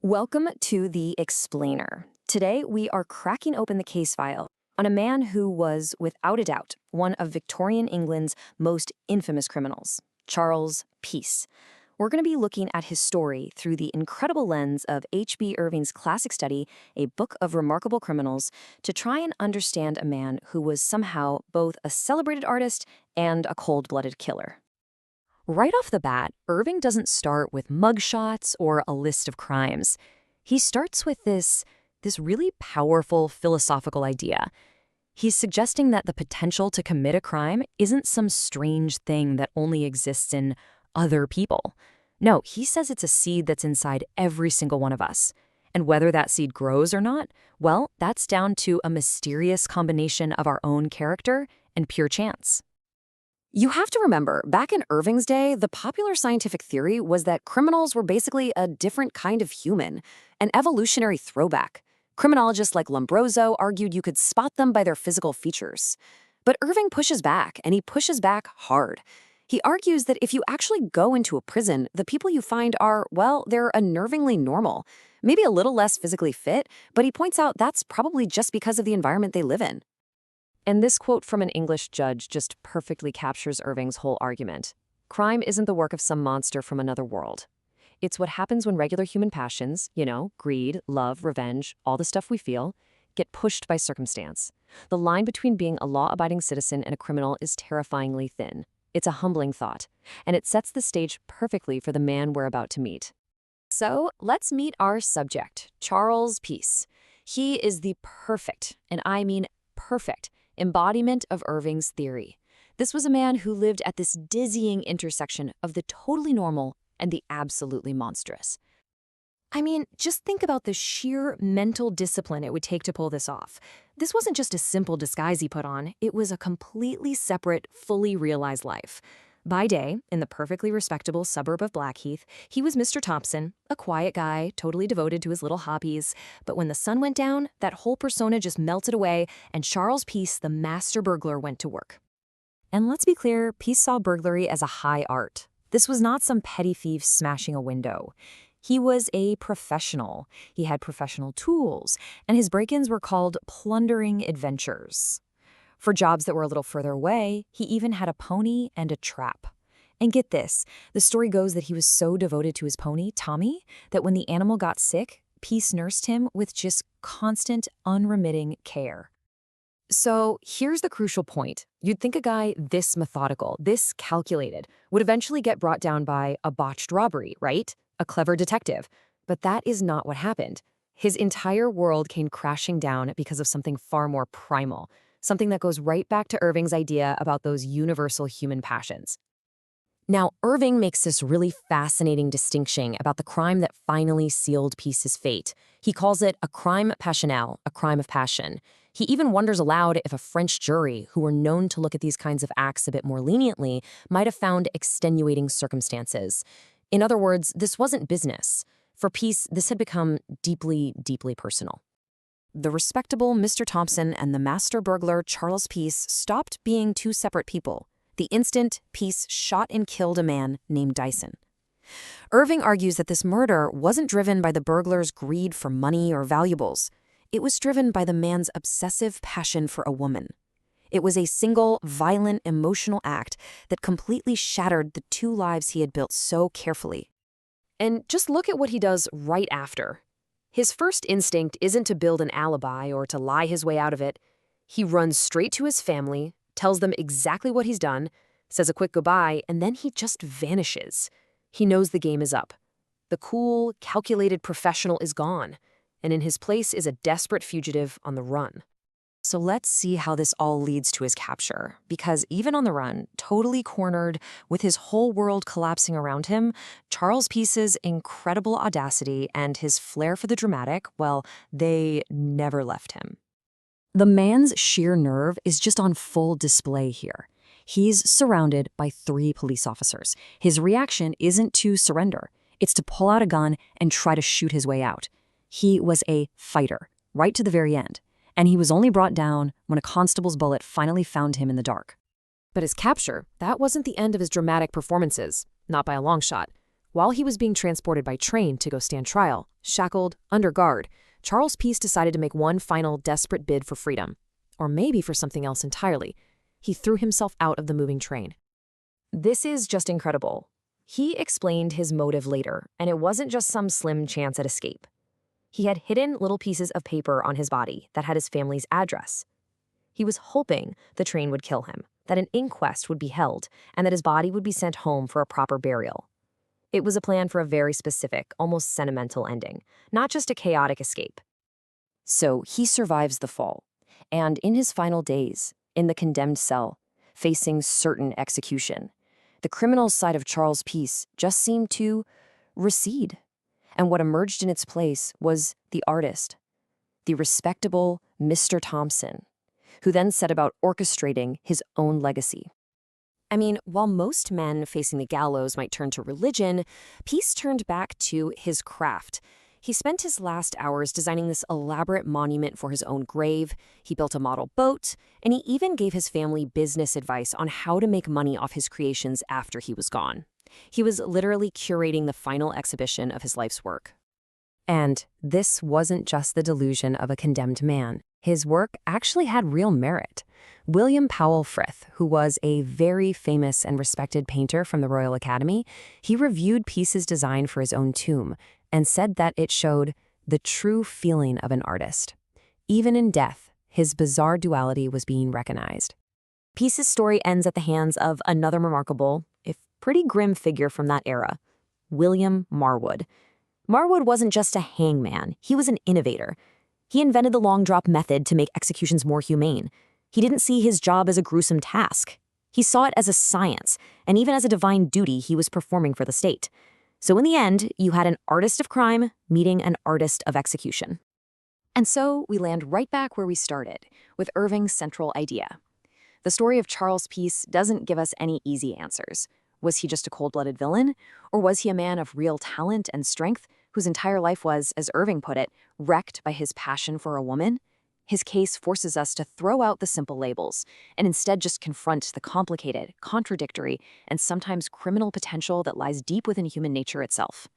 Welcome to The Explainer. Today, we are cracking open the case file on a man who was, without a doubt, one of Victorian England's most infamous criminals, Charles Peace. We're going to be looking at his story through the incredible lens of H.B. Irving's classic study, A Book of Remarkable Criminals, to try and understand a man who was somehow both a celebrated artist and a cold-blooded killer. Right off the bat, Irving doesn't start with mugshots or a list of crimes. He starts with this really powerful philosophical idea. He's suggesting that the potential to commit a crime isn't some strange thing that only exists in other people. No, he says it's a seed that's inside every single one of us. And whether that seed grows or not, well, that's down to a mysterious combination of our own character and pure chance. You have to remember, back in Irving's day, the popular scientific theory was that criminals were basically a different kind of human, an evolutionary throwback. Criminologists like Lombroso argued you could spot them by their physical features. But Irving pushes back, and he pushes back hard. He argues that if you actually go into a prison, the people you find are, well, they're unnervingly normal, maybe a little less physically fit, but he points out that's probably just because of the environment they live in. And this quote from an English judge just perfectly captures Irving's whole argument. Crime isn't the work of some monster from another world. It's what happens when regular human passions, greed, love, revenge, all the stuff we feel, get pushed by circumstance. The line between being a law-abiding citizen and a criminal is terrifyingly thin. It's a humbling thought, and it sets the stage perfectly for the man we're about to meet. So, let's meet our subject, Charles Peace. He is the perfect, and I mean perfect, embodiment of Irving's theory. This was a man who lived at this dizzying intersection of the totally normal and the absolutely monstrous. I mean, just think about the sheer mental discipline it would take to pull this off. This wasn't just a simple disguise he put on, it was a completely separate, fully realized life. By day, in the perfectly respectable suburb of Blackheath, he was Mr. Thompson, a quiet guy, totally devoted to his little hobbies. But when the sun went down, that whole persona just melted away, and Charles Peace, the master burglar, went to work. And let's be clear, Peace saw burglary as a high art. This was not some petty thief smashing a window. He was a professional. He had professional tools, and his break-ins were called plundering adventures. For jobs that were a little further away, he even had a pony and a trap. And get this, the story goes that he was so devoted to his pony, Tommy, that when the animal got sick, Peace nursed him with just constant, unremitting care. So here's the crucial point. You'd think a guy this methodical, this calculated, would eventually get brought down by a botched robbery, right? A clever detective. But that is not what happened. His entire world came crashing down because of something far more primal. Something that goes right back to Irving's idea about those universal human passions. Now, Irving makes this really fascinating distinction about the crime that finally sealed Peace's fate. He calls it a crime passionnel, a crime of passion. He even wonders aloud if a French jury, who were known to look at these kinds of acts a bit more leniently, might have found extenuating circumstances. In other words, this wasn't business. For Peace, this had become deeply, deeply personal. The respectable Mr. Thompson and the master burglar Charles Peace stopped being two separate people the instant Peace shot and killed a man named Dyson. Irving argues that this murder wasn't driven by the burglar's greed for money or valuables. It was driven by the man's obsessive passion for a woman. It was a single, violent, emotional act that completely shattered the two lives he had built so carefully. And just look at what he does right after. His first instinct isn't to build an alibi or to lie his way out of it. He runs straight to his family, tells them exactly what he's done, says a quick goodbye, and then he just vanishes. He knows the game is up. The cool, calculated professional is gone, and in his place is a desperate fugitive on the run. So let's see how this all leads to his capture, because even on the run, totally cornered, with his whole world collapsing around him, Charles Peace's incredible audacity and his flair for the dramatic, well, they never left him. The man's sheer nerve is just on full display here. He's surrounded by 3 police officers. His reaction isn't to surrender. It's to pull out a gun and try to shoot his way out. He was a fighter, right to the very end. And he was only brought down when a constable's bullet finally found him in the dark. But his capture, that wasn't the end of his dramatic performances, not by a long shot. While he was being transported by train to go stand trial, Shackled, under guard, Charles Peace decided to make one final desperate bid for freedom. Or maybe for something else entirely. He threw himself out of the moving train. This is just incredible. He explained his motive later, and it wasn't just some slim chance at escape. He had hidden little pieces of paper on his body that had his family's address. He was hoping the train would kill him, that an inquest would be held, and that his body would be sent home for a proper burial. It was a plan for a very specific, almost sentimental ending, not just a chaotic escape. So he survives the fall, and in his final days, in the condemned cell, facing certain execution, the criminal side of Charles Peace just seemed to recede. And what emerged in its place was the artist, the respectable Mr. Thompson, who then set about orchestrating his own legacy. I mean, while most men facing the gallows might turn to religion, Peace turned back to his craft. He spent his last hours designing this elaborate monument for his own grave. He built a model boat, and he even gave his family business advice on how to make money off his creations after he was gone. He was literally curating the final exhibition of his life's work. And this wasn't just the delusion of a condemned man. His work actually had real merit. William Powell Frith, who was a very famous and respected painter from the Royal Academy, he reviewed Peace's design for his own tomb and said that it showed the true feeling of an artist. Even in death, his bizarre duality was being recognized. Peace's story ends at the hands of another remarkable, if pretty grim figure from that era, William Marwood. Marwood wasn't just a hangman, he was an innovator. He invented the long drop method to make executions more humane. He didn't see his job as a gruesome task. He saw it as a science, and even as a divine duty he was performing for the state. So in the end, you had an artist of crime meeting an artist of execution. And so we land right back where we started, with Irving's central idea. The story of Charles Peace doesn't give us any easy answers. Was he just a cold-blooded villain? Or was he a man of real talent and strength whose entire life was, as Irving put it, wrecked by his passion for a woman? His case forces us to throw out the simple labels and instead just confront the complicated, contradictory, and sometimes criminal potential that lies deep within human nature itself.